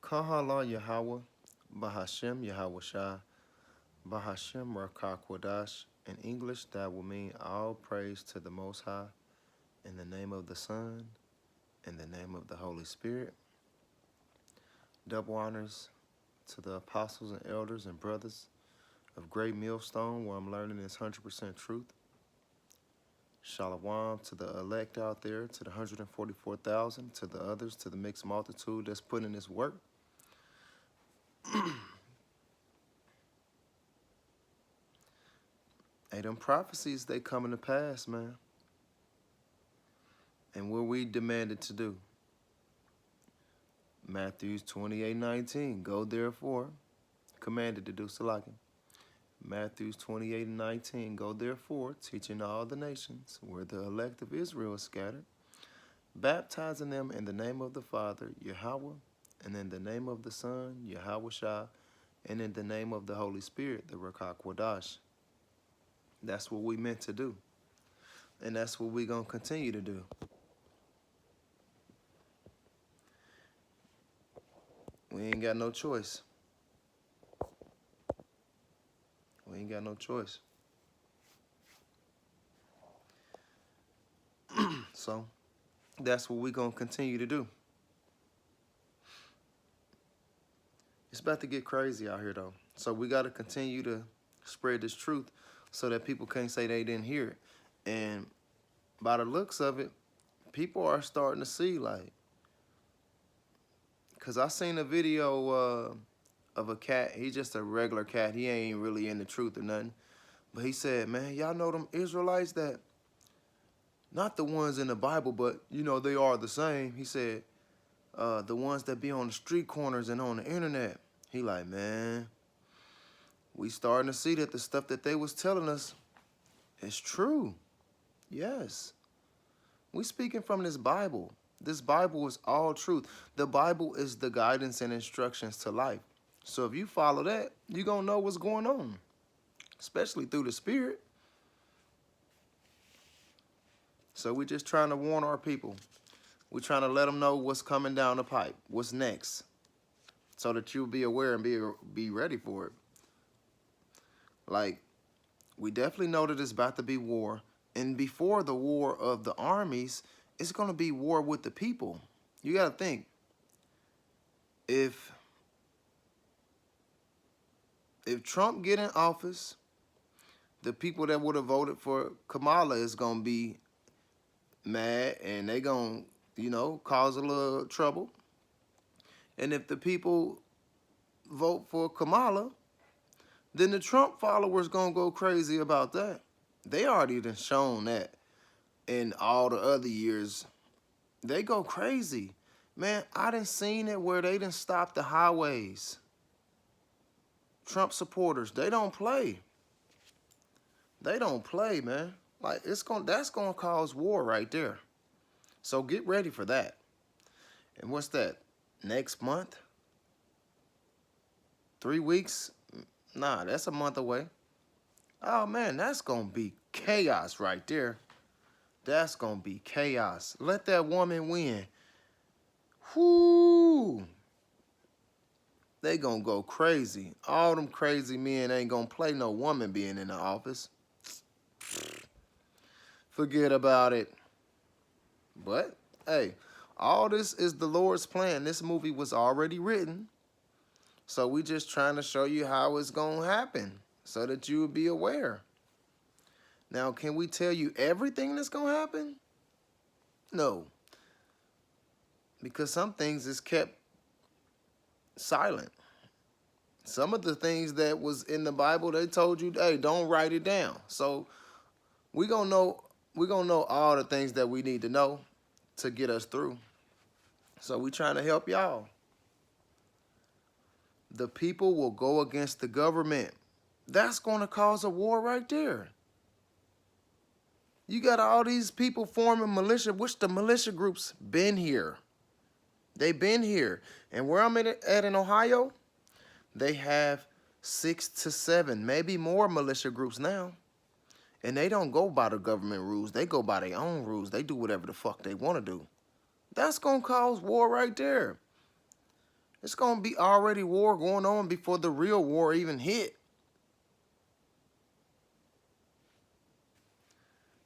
Kahala Yahweh, Bahashem Yahweh Shah, Bahashem Rakah Kwadash. In English, that will mean all praise to the Most High, in the name of the Son, in the name of the Holy Spirit. Double honors to the apostles and elders and brothers of Great Millstone, where I'm learning this 100% truth. Shalom to the elect out there, to the 144,000, to the others, to the mixed multitude that's putting in this work. Hey, them prophecies, they coming to pass, man. And what we demanded to do. Matthew 28:19, go therefore, commanded to do Salakim. Matthew 28:19, go therefore, teaching all the nations, where the elect of Israel is scattered, baptizing them in the name of the Father, Yahweh, and in the name of the Son, Yahweh Shah, and in the name of the Holy Spirit, the Rakah Kwadash. That's what we meant to do. And that's what we're going to continue to do. We ain't got no choice. We ain't got no choice. So that's what we're going to continue to do. It's about to get crazy out here, though. So we got to continue to spread this truth so that people can't say they didn't hear it. And by the looks of it, people are starting to see, like, because I seen a video of a cat. He's just a regular cat. He ain't really in the truth or nothing. But he said, man, y'all know them Israelites that, not the ones in the Bible, but, you know, they are the same. He said, the ones that be on the street corners and on the internet. He like, man, we starting to see that the stuff that they was telling us is true. Yes. We speaking from this Bible. This Bible is all truth. The Bible is the guidance and instructions to life. So if you follow that, you're going to know what's going on, especially through the Spirit. So we're just trying to warn our people. We're trying to let them know what's coming down the pipe, what's next, so that you'll be aware and be ready for it. Like, we definitely know that it's about to be war. And before the war of the armies, it's going to be war with the people. You got to think, if Trump get in office, the people that would have voted for Kamala is going to be mad, and they going to, you know, cause a little trouble. And if the people vote for Kamala, then the Trump followers going to go crazy about that. They already done shown that in all the other years. They go crazy. Man, I done seen it where they done stopped the highways. Trump supporters, they don't play. They don't play, man. Like, that's gonna cause war right there. So get ready for that. And what's that? Next month? 3 weeks? Nah, that's a month away. Oh man, that's gonna be chaos right there. That's gonna be chaos. Let that woman win. Whoo! They gonna go crazy. All them crazy men ain't gonna play no woman being in the office. Forget about it. But, hey, all this is the Lord's plan. This movie was already written. So we just trying to show you how it's gonna happen so that you will be aware. Now, can we tell you everything that's gonna happen? No. Because some things is kept silent. Some of the things that was in the Bible, they told you, hey, don't write it down. So we're gonna know all the things that we need to know to get us through. So we trying to help y'all. The people will go against the government. That's gonna cause a war right there. You got all these people forming militia, which the militia groups been here. They been here. And where I'm at in Ohio, they have 6 to 7, maybe more militia groups now. And they don't go by the government rules. They go by their own rules. They do whatever the fuck they want to do. That's going to cause war right there. It's going to be already war going on before the real war even hit.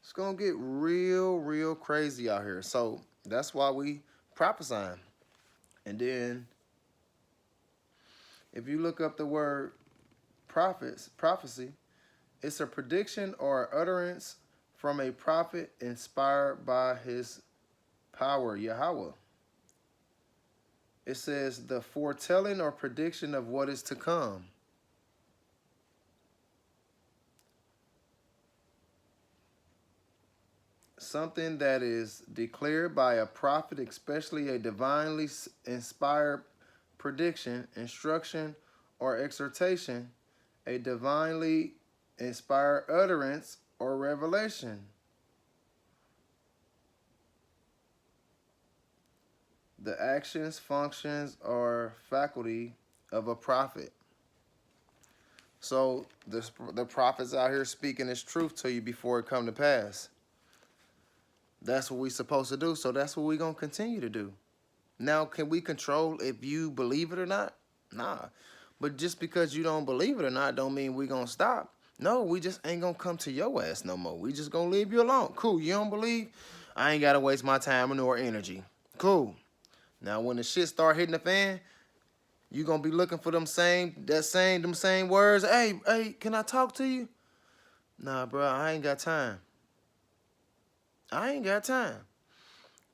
It's going to get real, real crazy out here. So that's why we prophesying. And then if you look up the word prophecy, it's a prediction or utterance from a prophet inspired by his power, Yahweh. It says the foretelling or prediction of what is to come. Something that is declared by a prophet, especially a divinely inspired prediction, instruction, or exhortation, a divinely inspired utterance or revelation. The actions, functions, or faculty of a prophet. So the prophets out here speaking this truth to you before it come to pass. That's what we're supposed to do. So that's what we're going to continue to do. Now, can we control if you believe it or not? Nah. But just because you don't believe it or not don't mean we're going to stop. No, we just ain't going to come to your ass no more. We just going to leave you alone. Cool, you don't believe? I ain't got to waste my time nor energy. Cool. Now, when the shit start hitting the fan, you going to be looking for them same words. Hey, can I talk to you? Nah, bro, I ain't got time. I ain't got time.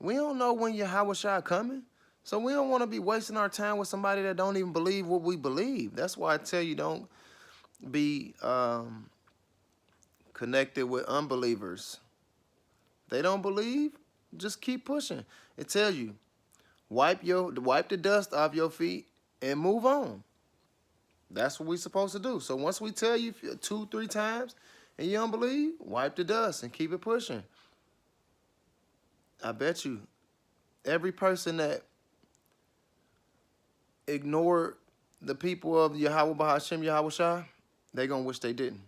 We don't know when Yahweh Shai coming. So we don't want to be wasting our time with somebody that don't even believe what we believe. That's why I tell you don't be connected with unbelievers. They don't believe, just keep pushing. It tells you, wipe the dust off your feet and move on. That's what we're supposed to do. So once we tell you 2-3 times and you don't believe, wipe the dust and keep it pushing. I bet you every person that ignored the people of Yahweh Bahashem Yahweh Shai, they're going to wish they didn't.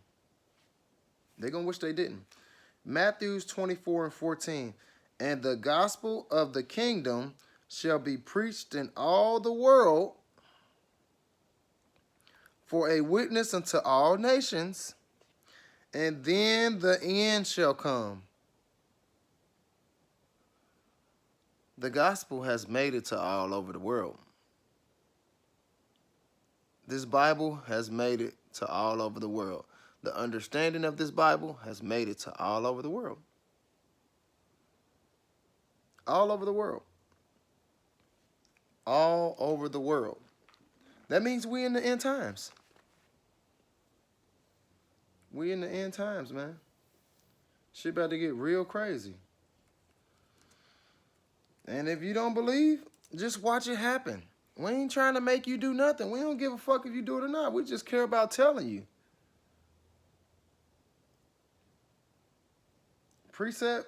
They're going to wish they didn't. Matthew 24:14. And the gospel of the kingdom shall be preached in all the world for a witness unto all nations, and then the end shall come. The gospel has made it to all over the world. This Bible has made it to all over the world. The understanding of this Bible has made it to all over the world. All over the world. All over the world. That means we in the end times. We in the end times, man. Shit about to get real crazy. And if you don't believe, just watch it happen. We ain't trying to make you do nothing. We don't give a fuck if you do it or not. We just care about telling you. Precept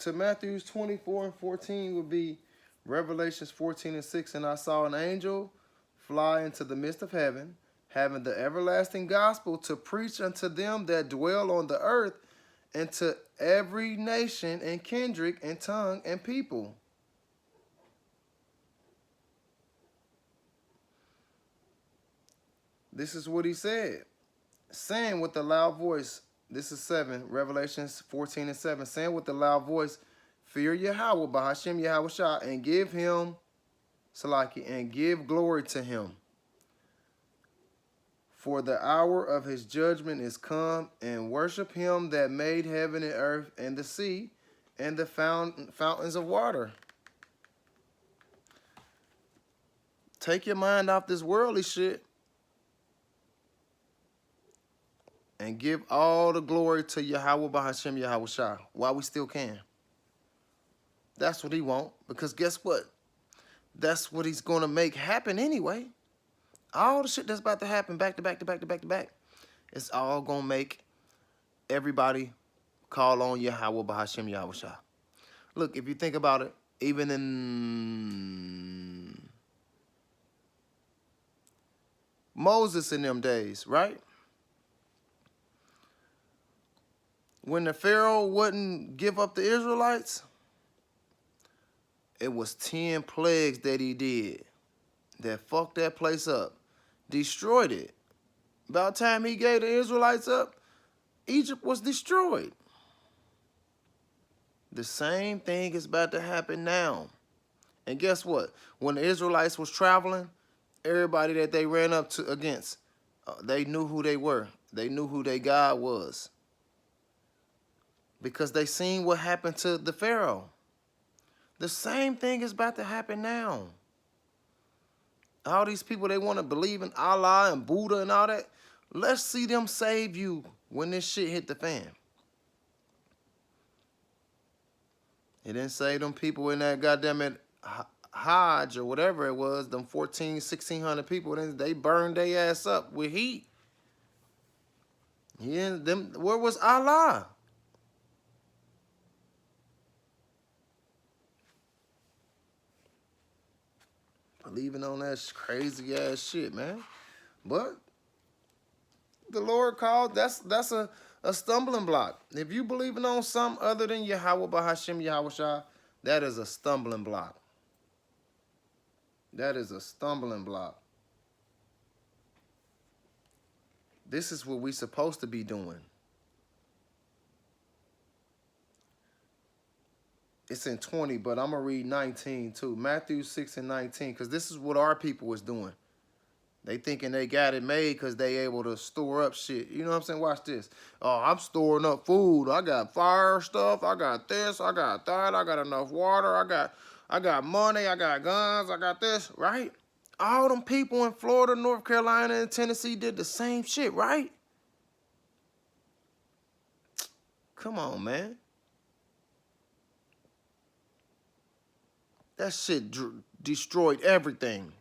to Matthew 24:14 would be Revelations 14:6. And I saw an angel fly into the midst of heaven, having the everlasting gospel to preach unto them that dwell on the earth, and to every nation and kindred and tongue and people. This is what he said, saying with a loud voice, this is 7, Revelations 14:7, saying with a loud voice, fear Yahweh, Bahashem Yahweh Shai, and give him, Salaki, and give glory to him. For the hour of his judgment is come, and worship him that made heaven and earth and the sea and the fountains of water. Take your mind off this worldly shit and give all the glory to Yahweh Bahashem Yahweh Shai while we still can. That's what he want, because guess what? That's what he's going to make happen anyway. All the shit that's about to happen back to back to back to back to back, it's all going to make everybody call on Yahweh Bahashem Yahweh Shai. Look, if you think about it, even in Moses in them days, right? When the Pharaoh wouldn't give up the Israelites, it was 10 plagues that he did. that fucked that place up, destroyed it. About time he gave the Israelites up, Egypt was destroyed. The same thing is about to happen now. And guess what? When the Israelites was traveling, everybody that they ran up to against, they knew who they were. They knew who their God was. Because they seen what happened to the Pharaoh. The same thing is about to happen now. All these people, they want to believe in Allah and Buddha and all that. Let's see them save you when this shit hit the fan. It didn't save them people in that goddamn Hajj or whatever it was, them 1,600 people, they burned their ass up with heat. Yeah, where was Allah? Believing on that crazy ass shit, man. But the Lord called, that's a stumbling block. If you believing on something other than Yahweh Bahashim Yahweh Shah, that is a stumbling block. That is a stumbling block. This is what we supposed to be doing. It's in 20, but I'm going to read 19 too. Matthew 6 and 19, because this is what our people was doing. They thinking they got it made because they able to store up shit. You know what I'm saying? Watch this. Oh, I'm storing up food. I got fire stuff. I got this. I got that. I got enough water. I got money. I got guns. I got this. Right? All them people in Florida, North Carolina, and Tennessee did the same shit, right? Come on, man. That shit destroyed everything.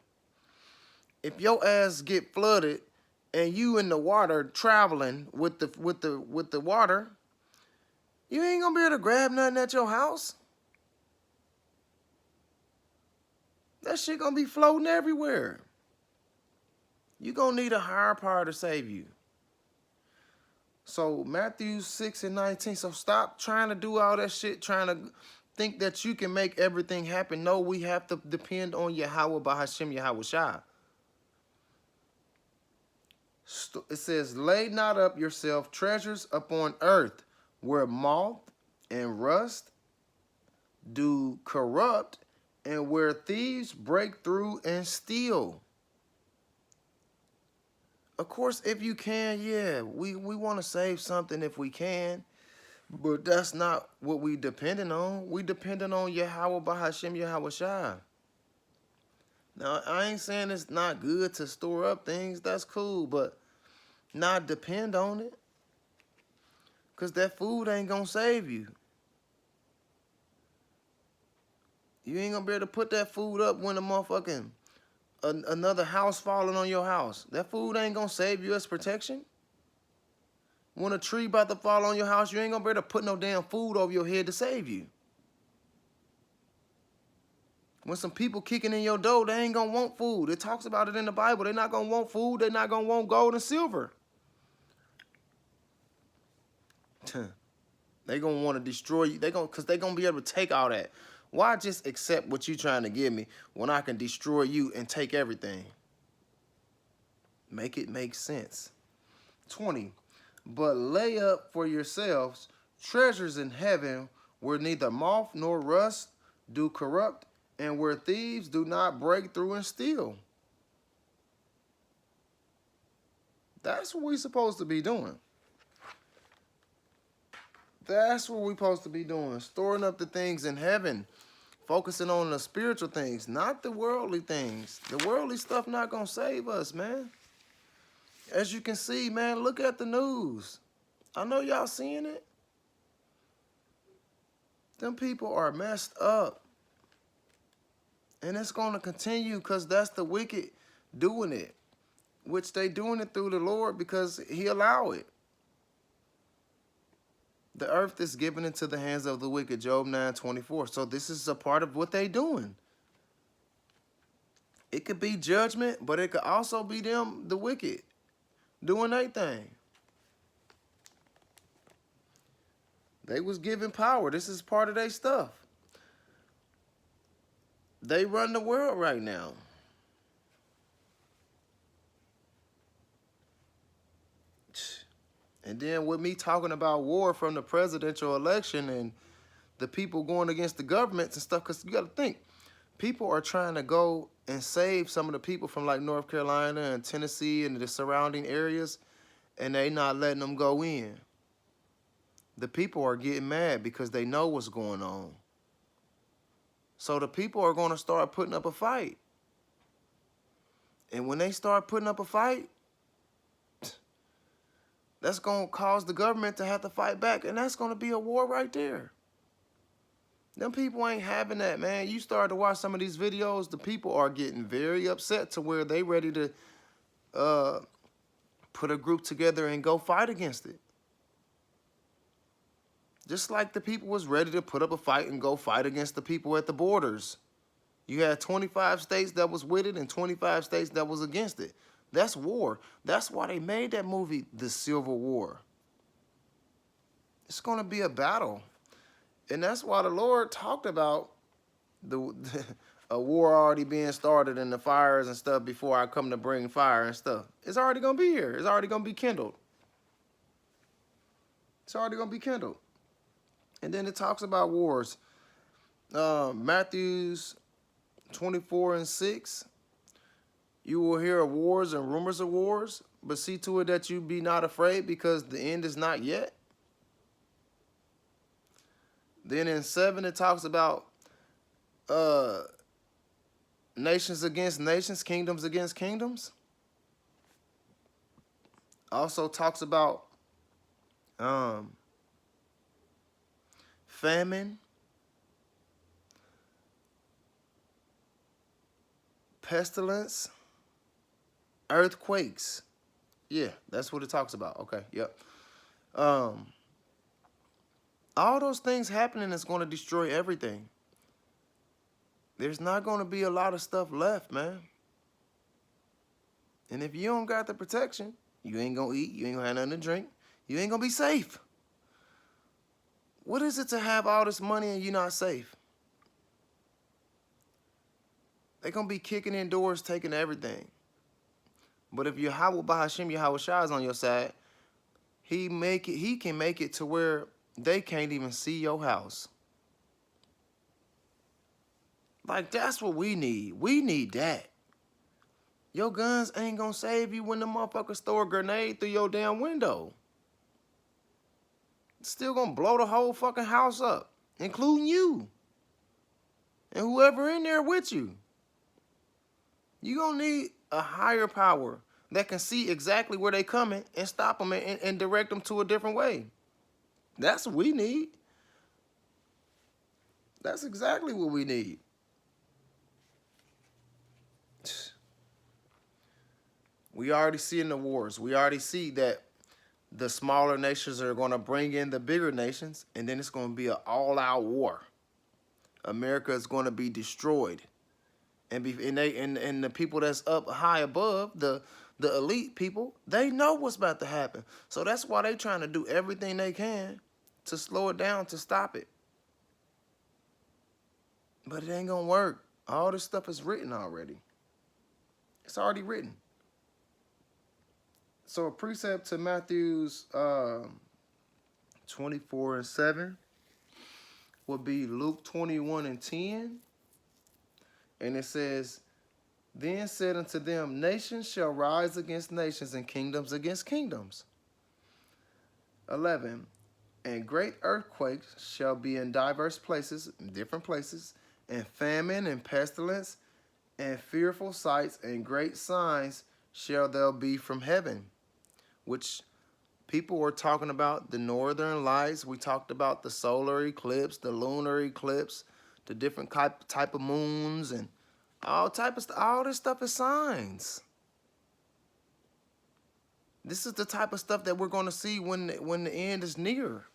If your ass get flooded and you in the water traveling with the water, you ain't gonna be able to grab nothing at your house. That shit gonna be floating everywhere. You gonna need a higher power to save you. So Matthew 6 and 19. So stop trying to do all that shit, trying to think that you can make everything happen. No, we have to depend on Yahweh Bahashim Yahweh Shah. It says, lay not up yourself treasures upon earth, where moth and rust do corrupt, and where thieves break through and steal. Of course, if you can, yeah, we want to save something if we can, but that's not what we depending on. We depending on Yahweh Bahashim Yahweh Shah. Now, I ain't saying it's not good to store up things. That's cool, but not depend on it. Because that food ain't going to save you. You ain't going to be able to put that food up when the motherfucking another house falling on your house. That food ain't going to save you as protection. When a tree about to fall on your house, you ain't going to be able to put no damn food over your head to save you. When some people kicking in your door, they ain't going to want food. It talks about it in the Bible. They're not going to want food. They're not going to want gold and silver. They going to want to destroy you. Because they going to be able to take all that. Why just accept what you trying to give me when I can destroy you and take everything? Make it make sense. 20. But lay up for yourselves treasures in heaven, where neither moth nor rust do corrupt, and where thieves do not break through and steal. That's what we're supposed to be doing. That's what we're supposed to be doing. Storing up the things in heaven. Focusing on the spiritual things, not the worldly things. The worldly stuff not going to save us, man. As you can see, man, look at the news. I know y'all seeing it. Them people are messed up. And it's going to continue because that's the wicked doing it. Which they doing it through the Lord because he allow it. The earth is given into the hands of the wicked, Job 9:24. So this is a part of what they doing. It could be judgment, but it could also be them, the wicked, doing their thing. They was given power. This is part of their stuff. They run the world right now. And then with me talking about war from the presidential election and the people going against the governments and stuff, because you got to think, people are trying to go and save some of the people from like North Carolina and Tennessee and the surrounding areas, and they not letting them go in. The people are getting mad because they know what's going on. So the people are going to start putting up a fight. And when they start putting up a fight, that's going to cause the government to have to fight back. And that's going to be a war right there. Them people ain't having that, man. You start to watch some of these videos, the people are getting very upset to where they ready to put a group together and go fight against it. Just like the people was ready to put up a fight and go fight against the people at the borders. You had 25 states that was with it and 25 states that was against it. That's war. That's why they made that movie, The Civil War. It's going to be a battle. And that's why the Lord talked about a war already being started and the fires and stuff before I come to bring fire and stuff. It's already going to be here. It's already going to be kindled. It's already going to be kindled. And then it talks about wars. Matthews 24:6. You will hear of wars and rumors of wars, but see to it that you be not afraid, because the end is not yet. Then in 7, it talks about nations against nations, kingdoms against kingdoms. Also talks about famine, pestilence, earthquakes. Yeah, that's what it talks about. Okay, yep. All those things happening is going to destroy everything. There's not going to be a lot of stuff left, man. And if you don't got the protection, you ain't going to eat, you ain't going to have nothing to drink, you ain't going to be safe. What is it to have all this money and you're not safe? They're going to be kicking in doors, taking everything. But if Yahweh Bahashim, Yahweh Shah is on your side, he can make it to where they can't even see your house. Like, that's what we need. We need that. Your guns ain't going to save you when the motherfuckers throw a grenade through your damn window. It's still going to blow the whole fucking house up, including you and whoever in there with you. You're going to need a higher power that can see exactly where they coming and stop them and direct them to a different way. That's what we need. That's exactly what we need. We already see in the wars. We already see that the smaller nations are going to bring in the bigger nations, and then it's going to be an all-out war. America is going to be destroyed, and the people that's up high above, the elite people, they know what's about to happen. So that's why they trying to do everything they can to slow it down, to stop it. But it ain't going to work. All this stuff is written already. It's already written. So a precept to Matthew's 24:7 would be Luke 21:10. And it says, then said unto them, nations shall rise against nations and kingdoms against kingdoms. 11, and great earthquakes shall be in diverse places, different places, and famine and pestilence and fearful sights and great signs shall there be from heaven. Which people were talking about the northern lights. We talked about the solar eclipse, the lunar eclipse, the different type of moons, and all type of stuff. All this stuff is signs. This is the type of stuff that we're going to see when the end is near.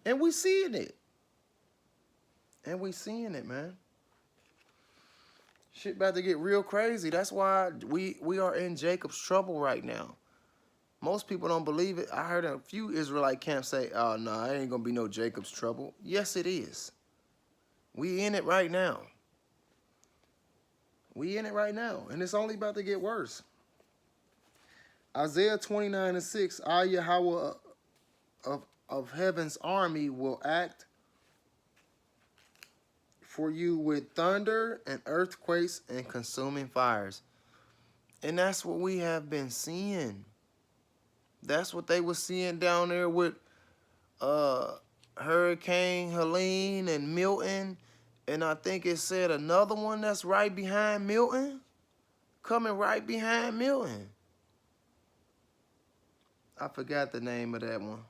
And we seeing it. And we seeing it, man. Shit about to get real crazy. That's why we are in Jacob's trouble right now. Most people don't believe it. I heard a few Israelite camps say, oh, no, it ain't going to be no Jacob's trouble. Yes, it is. We in it right now. We in it right now. And it's only about to get worse. Isaiah 29:6, Al Yahweh of heaven's army will act for you with thunder and earthquakes and consuming fires. And that's what we have been seeing. That's what they were seeing down there with Hurricane Helene and Milton. And I think it said another one that's right behind Milton. Coming right behind Milton. I forgot the name of that one.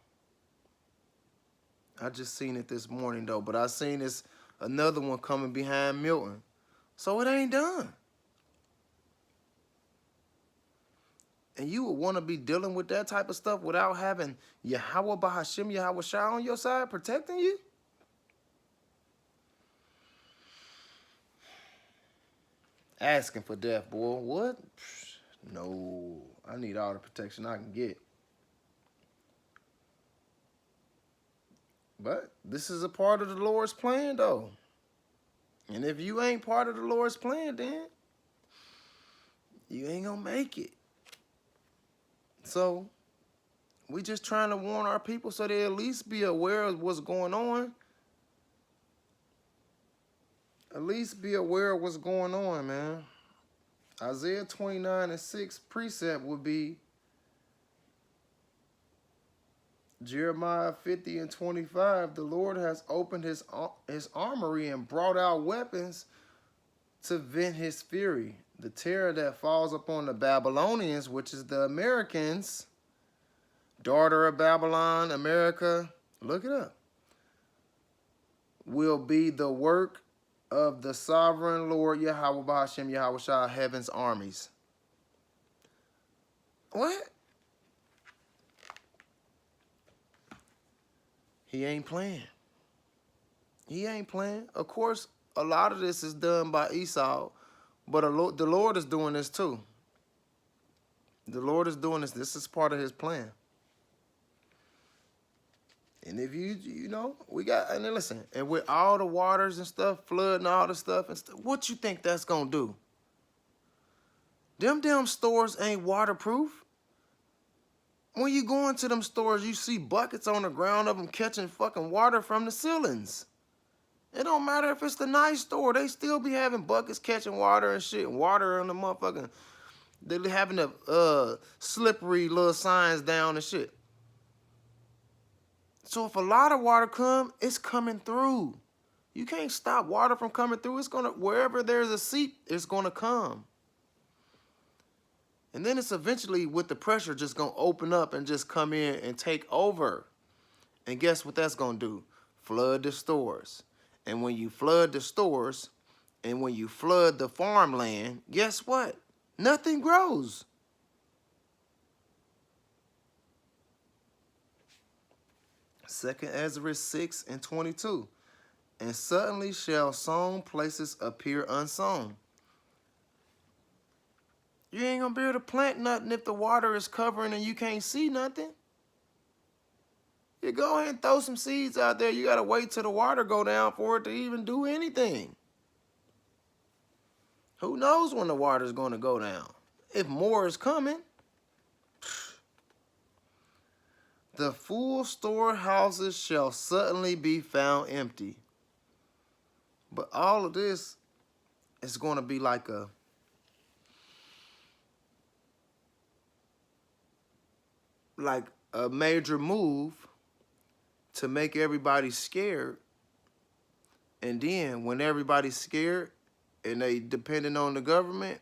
I just seen it this morning though. But I seen this another one coming behind Milton. So it ain't done. And you would want to be dealing with that type of stuff without having Yahweh Bahashim Yahweh Shah on your side protecting you? Asking for death, boy. What? No. I need all the protection I can get. But this is a part of the Lord's plan, though. And if you ain't part of the Lord's plan, then you ain't gonna make it. So we just trying to warn our people so they at least be aware of what's going on. At least be aware of what's going on, man. Isaiah 29:6 precept would be Jeremiah 50:25. The Lord has opened his armory and brought out weapons to vent his fury. The terror that falls upon the Babylonians, which is the Americans, daughter of Babylon, America, look it up, will be the work of the sovereign Lord Yahweh Ba'ashem Yahweh Shah, heaven's armies. What? He ain't playing. He ain't playing. Of course, a lot of this is done by Esau, but the Lord is doing this too. The Lord is doing this. This is part of his plan. And if you know, we got, and then listen, and with all the waters and stuff, flood and all the stuff and stuff, what you think that's gonna do? Them damn stores ain't waterproof. When you go into them stores, you see buckets on the ground of them catching fucking water from the ceilings. It don't matter if it's the nice store, they still be having buckets catching water and shit, water on the motherfucking, they having the slippery little signs down and shit. So if a lot of water come, it's coming through. You can't stop water from coming through. It's gonna, wherever there's a seep, it's gonna come. And then it's eventually with the pressure just gonna open up and just come in and take over. And guess what that's gonna do? Flood the stores. And when you flood the stores and when you flood the farmland, guess what? Nothing grows. Second Ezra 6:22. And suddenly shall sown places appear unsown. You ain't gonna be able to plant nothing if the water is covering and you can't see nothing. You go ahead and throw some seeds out there. You gotta wait till the water go down for it to even do anything. Who knows when the water's gonna go down? If more is coming. The full storehouses shall suddenly be found empty. But all of this is gonna be like a major move to make everybody scared. And then when everybody's scared and they depending on the government,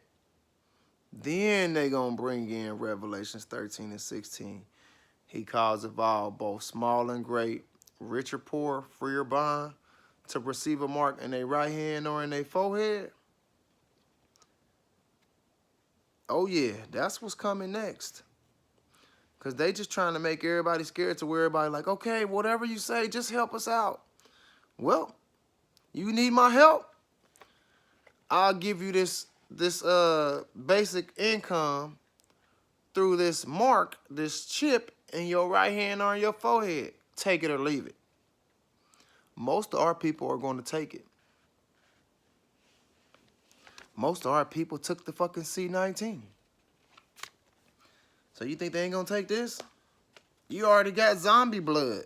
then they gonna bring in Revelations 13:16. He calls of all, both small and great, rich or poor, free or bond, to receive a mark in their right hand or in their forehead. Oh yeah, that's what's coming next. Because they just trying to make everybody scared to where everybody like, okay, whatever you say, just help us out. Well, you need my help? I'll give you this basic income through this mark, this chip in your right hand or in your forehead. Take it or leave it. Most of our people are going to take it. Most of our people took the fucking C-19. So you think they ain't gonna take this? You already got zombie blood.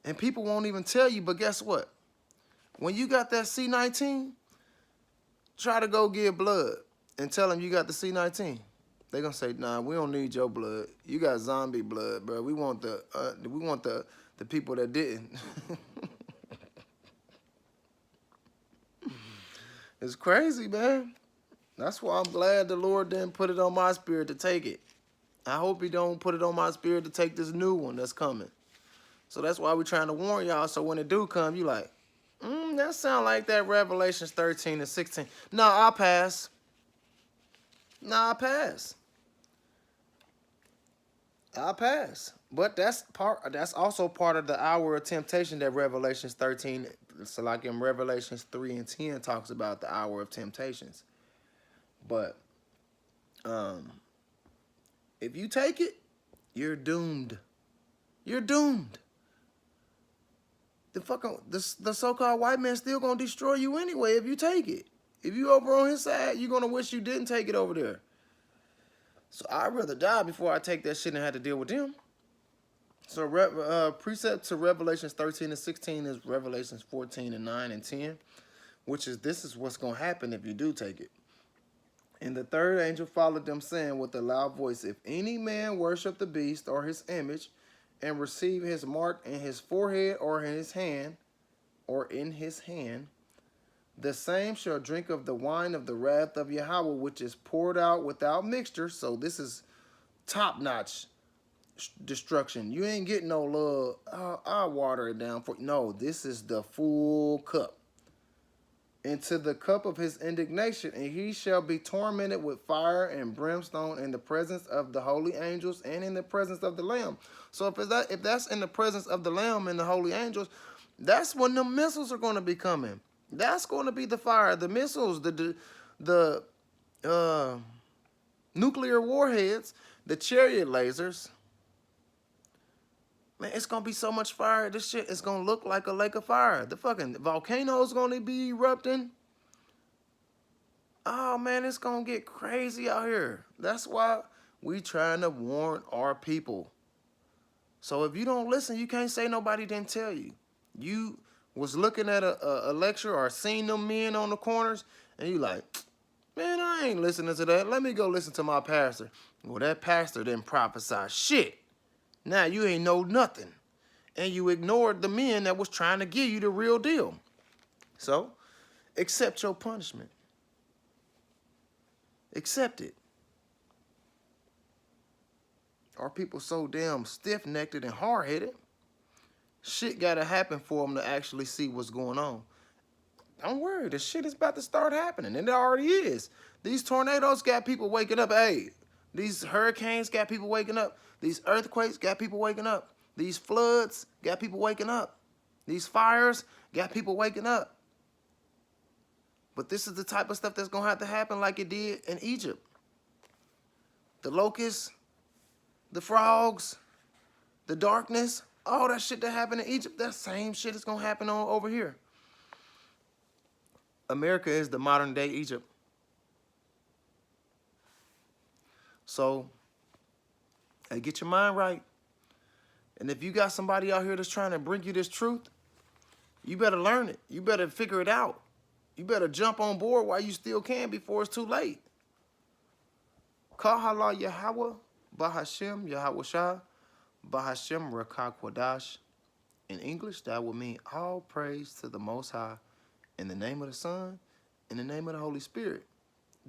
And people won't even tell you, but guess what? When you got that C-19, try to go get blood and tell them you got the C-19. They're gonna say, nah, we don't need your blood. You got zombie blood, bro. We want the people that didn't. It's crazy, man. That's why I'm glad the Lord didn't put it on my spirit to take it. I hope he don't put it on my spirit to take this new one that's coming. So that's why we're trying to warn y'all, so when it do come, you like, that sound like that Revelations 13 and 16. No, I'll pass. I'll pass. But that's also part of the hour of temptation that Revelations 13, so like in Revelations 3 and 10 talks about the hour of temptations. But if you take it, you're doomed. You're doomed. The so-called white man still gonna destroy you anyway if you take it. If you over on his side, you're gonna wish you didn't take it over there. So I'd rather die before I take that shit and have to deal with them. So precept to Revelations 13 and 16 is Revelations 14 and 9 and 10, which is this is what's gonna happen if you do take it. And the third angel followed them, saying with a loud voice, if any man worship the beast or his image, and receive his mark in his forehead or in his hand, the same shall drink of the wine of the wrath of Yahweh, which is poured out without mixture. So this is top-notch destruction. You ain't getting no little, I'll water it down for you. No, this is the full cup. Into the cup of his indignation, and he shall be tormented with fire and brimstone in the presence of the holy angels and in the presence of the Lamb. So if that's in the presence of the Lamb and the holy angels, that's when the missiles are going to be coming. That's going to be the fire, the missiles, the nuclear warheads, the chariot lasers. Man, it's going to be so much fire. This shit is going to look like a lake of fire. The fucking volcano's going to be erupting. Oh, man, it's going to get crazy out here. That's why we trying to warn our people. So if you don't listen, you can't say nobody didn't tell you. You was looking at a lecture or seen them men on the corners, and you like, man, I ain't listening to that. Let me go listen to my pastor. Well, that pastor didn't prophesy shit. Now you ain't know nothing. And you ignored the men that was trying to give you the real deal. So, accept your punishment. Accept it. Our people so damn stiff-necked and hard-headed. Shit gotta happen for them to actually see what's going on. Don't worry, the shit is about to start happening, and it already is. These tornadoes got people waking up. Hey, these hurricanes got people waking up. These earthquakes got people waking up. These floods got people waking up. These fires got people waking up. But this is the type of stuff that's going to have to happen like it did in Egypt. The locusts, the frogs, the darkness, all that shit that happened in Egypt, that same shit is going to happen over here. America is the modern day Egypt. So, hey, get your mind right. And if you got somebody out here that's trying to bring you this truth, you better learn it. You better figure it out. You better jump on board while you still can before it's too late. Kahala Yahweh, Bahashem Yahweh Shah, Bahashem Rakah Kwadash. In English, that would mean all praise to the Most High in the name of the Son, in the name of the Holy Spirit.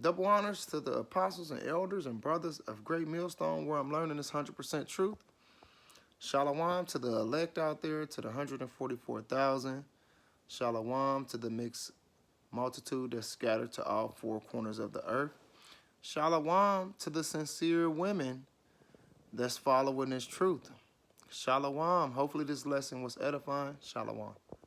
Double honors to the apostles and elders and brothers of Great Millstone, where I'm learning this 100% truth. Shalom to the elect out there, to the 144,000. Shalom to the mixed multitude that's scattered to all four corners of the earth. Shalom to the sincere women that's following this truth. Shalom. Hopefully this lesson was edifying. Shalom.